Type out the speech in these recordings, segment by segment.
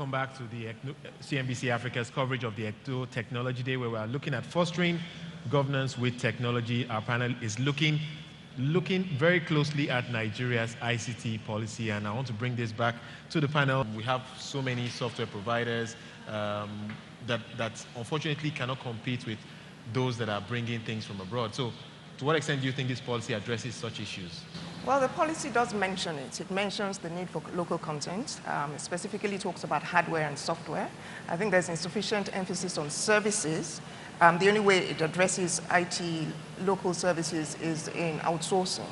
Welcome back to the CNBC Africa's coverage of the ECTO Technology Day, where we are looking at fostering governance with technology. Our panel is looking very closely at Nigeria's ICT policy, and I want to bring this back to the panel. We have so many software providers that unfortunately cannot compete with those that are bringing things from abroad. So to what extent do you think this policy addresses such issues? Well, the policy does mention it. It mentions the need for local content. It specifically talks about hardware and software. I think there's insufficient emphasis on services. The only way it addresses IT local services is in outsourcing.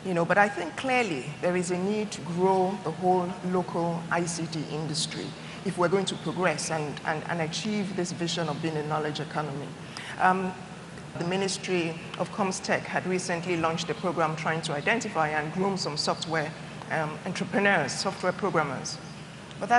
But I think clearly there is a need to grow the whole local ICT industry if we're going to progress and achieve this vision of being a knowledge economy. The Ministry of Comms-Tech had recently launched a program trying to identify and groom some software entrepreneurs, software programmers. But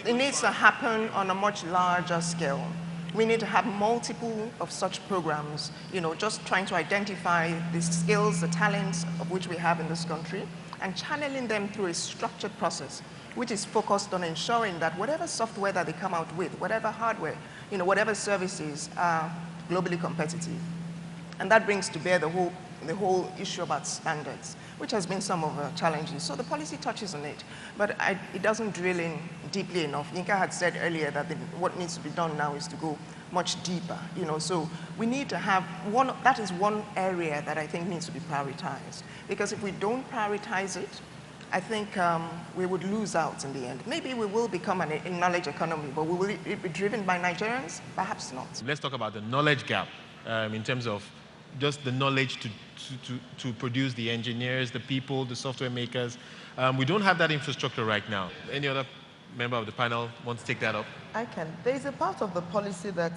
it needs to happen on a much larger scale. We need to have multiple of such programs, just trying to identify the skills, the talents of which we have in this country, and channeling them through a structured process, which is focused on ensuring that whatever software that they come out with, whatever hardware, whatever services are globally competitive. And that brings to bear the whole issue about standards, which has been some of the challenges. So the policy touches on it, but it doesn't drill in deeply enough. Yinka had said earlier that what needs to be done now is to go much deeper. So we need to have that is one area that I think needs to be prioritized. Because if we don't prioritize it, I think we would lose out in the end. Maybe we will become a knowledge economy, but will it be driven by Nigerians? Perhaps not. Let's talk about the knowledge gap in terms of just the knowledge to produce the engineers, the people, the software makers. We don't have that infrastructure right now. Any other member of the panel want to take that up? I can. There's a part of the policy that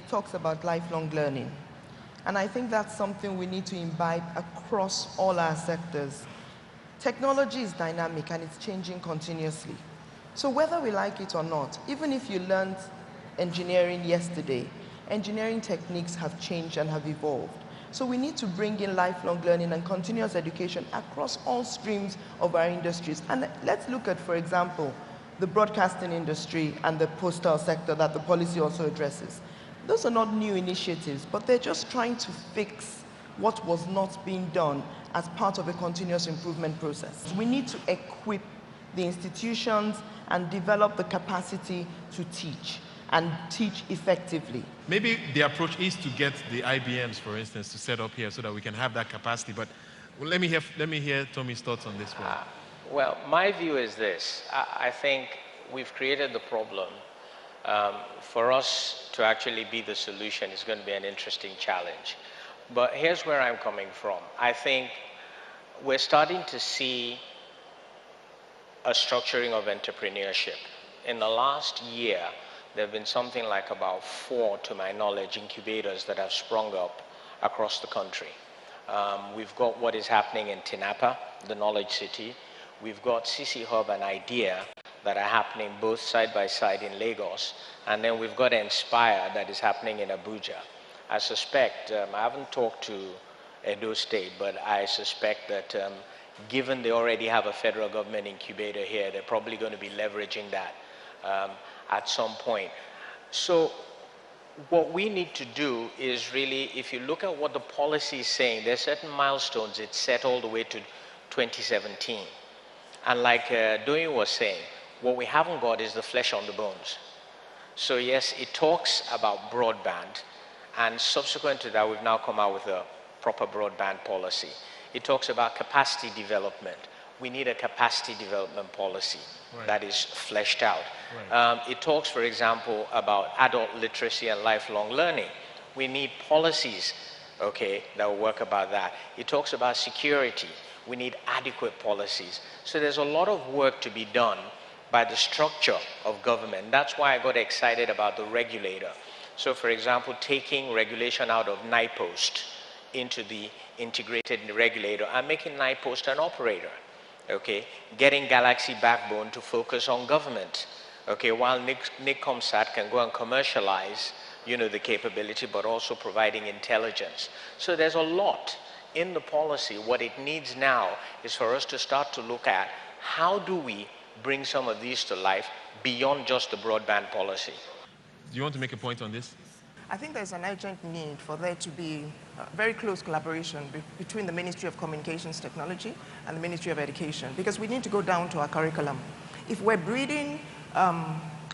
talks about lifelong learning. And I think that's something we need to imbibe across all our sectors. Technology is dynamic and it's changing continuously. So whether we like it or not, even if you learned engineering yesterday, engineering techniques have changed and have evolved. So we need to bring in lifelong learning and continuous education across all streams of our industries. And let's look at, for example, the broadcasting industry and the postal sector that the policy also addresses. Those are not new initiatives, but they're just trying to fix what was not being done as part of a continuous improvement process. We need to equip the institutions and develop the capacity to teach and teach effectively. Maybe the approach is to get the IBMs, for instance, to set up here so that we can have that capacity. But let me hear Tommy's thoughts on this one. Well, my view is this. I think we've created the problem. For us to actually be the solution is going to be an interesting challenge. But here's where I'm coming from. I think we're starting to see a structuring of entrepreneurship. In the last year, there have been something like about 4, to my knowledge, incubators that have sprung up across the country. We've got what is happening in Tinapa, the Knowledge City. We've got CC Hub and IDEA that are happening both side by side in Lagos. And then we've got Inspire that is happening in Abuja. I suspect, I haven't talked to Edo State, but I suspect that given they already have a federal government incubator here, they're probably going to be leveraging that at some point. So what we need to do is really, if you look at what the policy is saying, there's certain milestones it's set all the way to 2017. And like Toyin was saying, what we haven't got is the flesh on the bones. So yes, it talks about broadband, and subsequent to that, we've now come out with a proper broadband policy. It talks about capacity development. We need a capacity development policy that is fleshed out. It talks, for example, about adult literacy and lifelong learning. We need policies, that will work about that. It talks about security. We need adequate policies. So there's a lot of work to be done by the structure of government. That's why I got excited about the regulator. So for example, taking regulation out of NIPOST into the integrated regulator and making NIPOST an operator, getting Galaxy Backbone to focus on government, while NICOMSAT can go and commercialize, the capability, but also providing intelligence. So there's a lot in the policy. What it needs now is for us to start to look at how do we bring some of these to life, beyond just the broadband policy. Do you want to make a point on this? I think there's an urgent need for there to be very close collaboration between the Ministry of Communications Technology and the Ministry of Education, because we need to go down to our curriculum. If we're breeding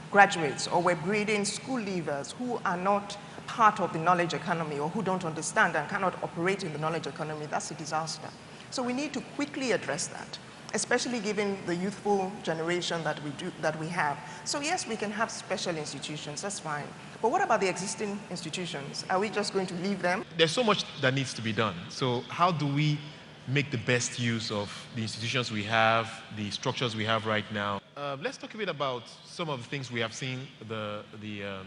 graduates or we're breeding school leavers who are not part of the knowledge economy or who don't understand and cannot operate in the knowledge economy, that's a disaster. So we need to quickly address that, especially given the youthful generation that we have. So yes, we can have special institutions, that's fine. But what about the existing institutions? Are we just going to leave them? There's so much that needs to be done. So how do we make the best use of the institutions we have, the structures we have right now? Let's talk a bit about some of the things we have seen the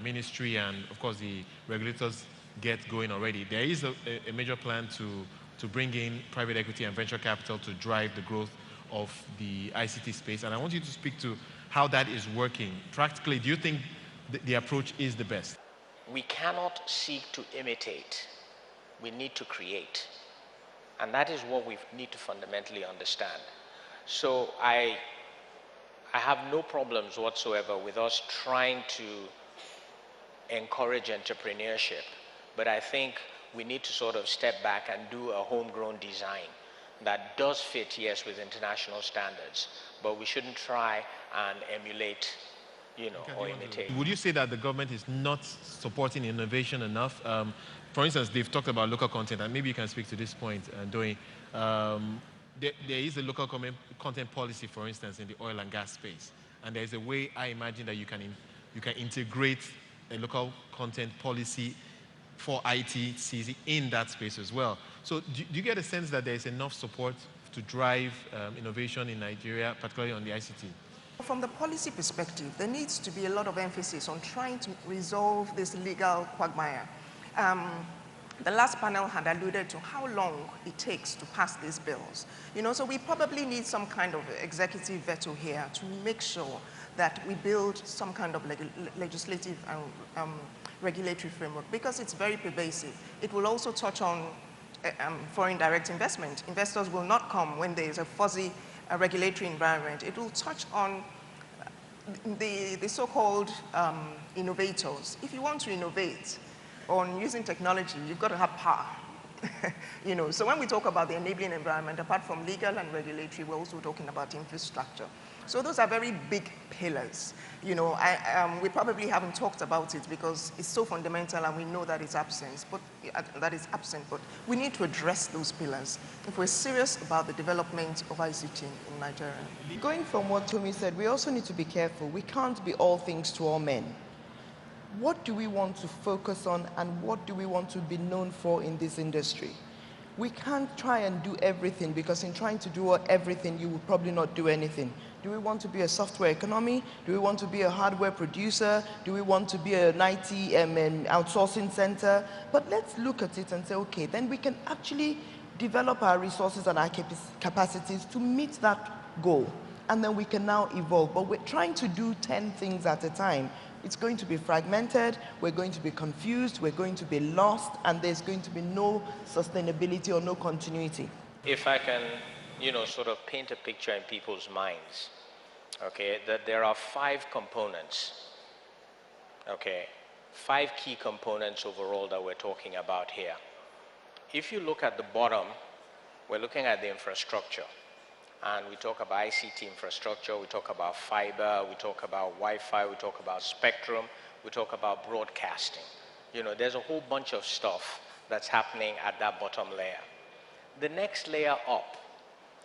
ministry and, of course, the regulators get going already. There is a major plan to bring in private equity and venture capital to drive the growth of the ICT space. And I want you to speak to how that is working. Practically, do you think the approach is the best? We cannot seek to imitate. We need to create. And that is what we need to fundamentally understand. So I have no problems whatsoever with us trying to encourage entrepreneurship. But I think we need to sort of step back and do a homegrown design that does fit, yes, with international standards. But we shouldn't try and emulate, or imitate. Would you say that the government is not supporting innovation enough? For instance, they've talked about local content, and maybe you can speak to this point, Toyin. There is a local content policy, for instance, in the oil and gas space. And there's a way, I imagine, that you can integrate a local content policy for ITCZ in that space as well. So do you get a sense that there is enough support to drive innovation in Nigeria, particularly on the ICT? From the policy perspective, there needs to be a lot of emphasis on trying to resolve this legal quagmire. The last panel had alluded to how long it takes to pass these bills. So we probably need some kind of executive veto here to make sure that we build some kind of legislative and regulatory framework, because it's very pervasive. It will also touch on foreign direct investment. Investors will not come when there is a fuzzy regulatory environment. It will touch on the so-called innovators. If you want to innovate on using technology, you've got to have power. So when we talk about the enabling environment, apart from legal and regulatory, we're also talking about infrastructure. So those are very big pillars. We probably haven't talked about it because it's so fundamental and we know that it's absent, but we need to address those pillars if we're serious about the development of ICT in Nigeria. Going from what Tomi said, we also need to be careful. We can't be all things to all men. What do we want to focus on and what do we want to be known for in this industry? We can't try and do everything, because in trying to do everything, you will probably not do anything. Do we want to be a software economy? Do we want to be a hardware producer? Do we want to be an IT outsourcing center? But let's look at it and say, okay, then we can actually develop our resources and our capacities to meet that goal. And then we can now evolve. But we're trying to do 10 things at a time. It's going to be fragmented, we're going to be confused, we're going to be lost, and there's going to be no sustainability or no continuity. If I can, sort of paint a picture in people's minds, okay, that there are 5 components, okay, 5 key components overall that we're talking about here. If you look at the bottom, we're looking at the infrastructure. And we talk about ICT infrastructure, we talk about fiber, we talk about Wi-Fi, we talk about spectrum, we talk about broadcasting. There's a whole bunch of stuff that's happening at that bottom layer. The next layer up,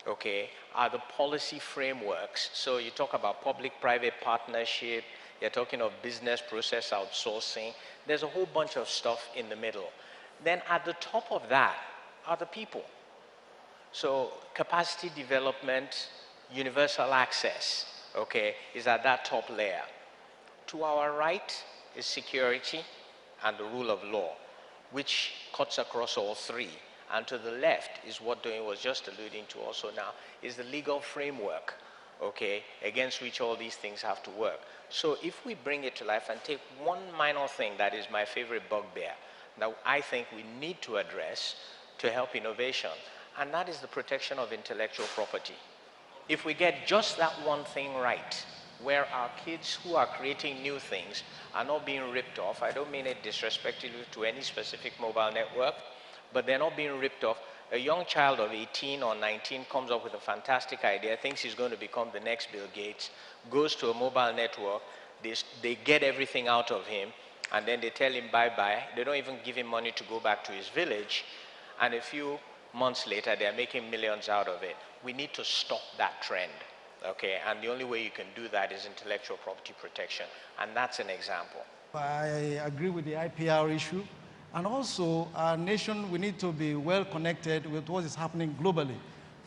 okay, are the policy frameworks. So you talk about public-private partnership, you're talking of business process outsourcing. There's a whole bunch of stuff in the middle. Then at the top of that are the people. So capacity development, universal access, okay, is at that top layer. To our right is security and the rule of law, which cuts across all 3. And to the left is what Toyin was just alluding to also now, is the legal framework, okay, against which all these things have to work. So if we bring it to life and take one minor thing that is my favorite bugbear, that I think we need to address to help innovation, and that is the protection of intellectual property. If we get just that one thing right, where our kids who are creating new things are not being ripped off. I don't mean it disrespectfully to any specific mobile network, but they're not being ripped off. A young child of 18 or 19 comes up with a fantastic idea, thinks he's going to become the next Bill Gates, goes to a mobile network, they get everything out of him, and then they tell him bye-bye. They don't even give him money to go back to his village, and a few months later, they're making millions out of it. We need to stop that trend, okay? And the only way you can do that is intellectual property protection, and that's an example. I agree with the IPR issue. And also, our nation, we need to be well connected with what is happening globally.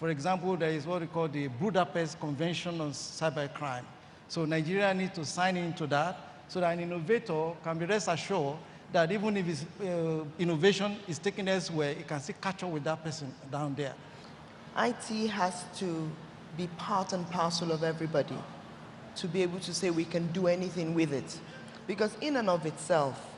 For example, there is what we call the Budapest Convention on Cybercrime. So Nigeria needs to sign into that so that an innovator can be rest assured that even if his innovation is taken elsewhere, it can still catch up with that person down there. IT has to be part and parcel of everybody to be able to say we can do anything with it. Because in and of itself,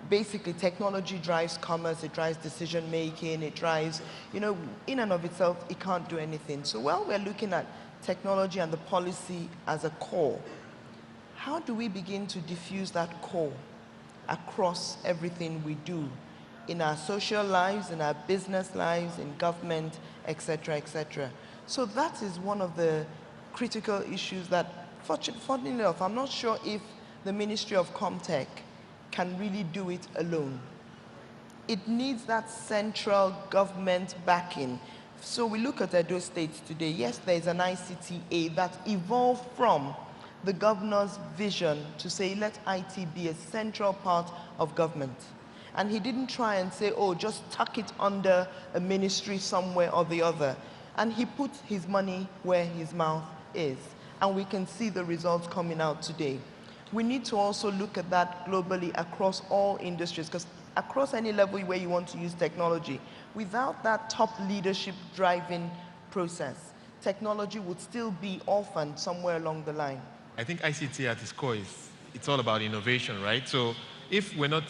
basically, technology drives commerce, it drives decision making, it drives, in and of itself, it can't do anything. So while we're looking at technology and the policy as a core, how do we begin to diffuse that core across everything we do in our social lives, in our business lives, in government, etc., etc.? So that is one of the critical issues that, fortunately enough, I'm not sure if the Ministry of Comtech can really do it alone. It needs that central government backing. So we look at Edo State today. Yes, there's an ICTA that evolved from the governor's vision to say, let IT be a central part of government. And he didn't try and say, oh, just tuck it under a ministry somewhere or the other. And he put his money where his mouth is. And we can see the results coming out today. We need to also look at that globally across all industries, because across any level where you want to use technology, without that top leadership driving process, technology would still be orphaned somewhere along the line. I think ICT at its core it's all about innovation, right? So if we're not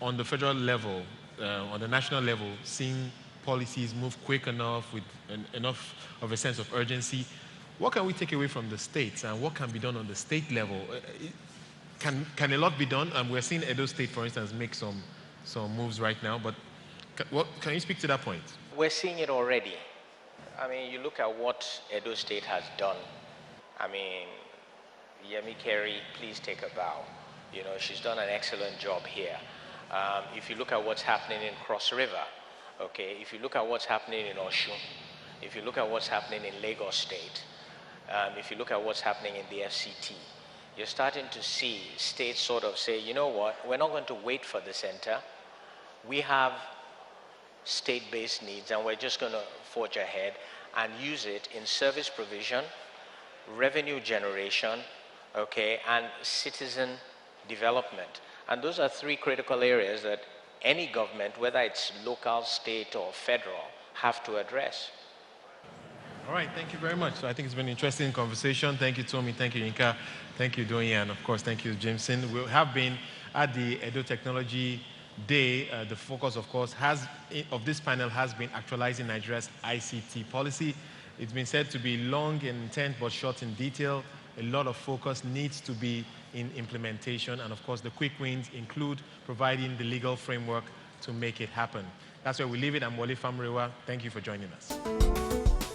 on the federal level, on the national level, seeing policies move quick enough with enough of a sense of urgency, what can we take away from the states and what can be done on the state level? Can a lot be done? We're seeing Edo State, for instance, make some moves right now, but can you speak to that point? We're seeing it already. I mean, you look at what Edo State has done. I mean, Yemi Kerry, please take a bow. She's done an excellent job here. If you look at what's happening in Cross River, okay, if you look at what's happening in Oshun, if you look at what's happening in Lagos State, if you look at what's happening in the FCT, you're starting to see states sort of say, you know what, we're not going to wait for the center. We have state-based needs and we're just going to forge ahead and use it in service provision, revenue generation, okay, and citizen development. And those are three critical areas that any government, whether it's local, state, or federal, have to address. All right, thank you very much. So I think it's been an interesting conversation. Thank you, Tommy. Thank you, Yinka. Thank you, Toyin, and of course, thank you, Jameson. We have been at the Edo Technology Day. The focus, of course, of this panel has been actualizing Nigeria's ICT policy. It's been said to be long in intent, but short in detail. A lot of focus needs to be in implementation, and of course, the quick wins include providing the legal framework to make it happen. That's where we leave it. I'm Wale Famrewa. Thank you for joining us.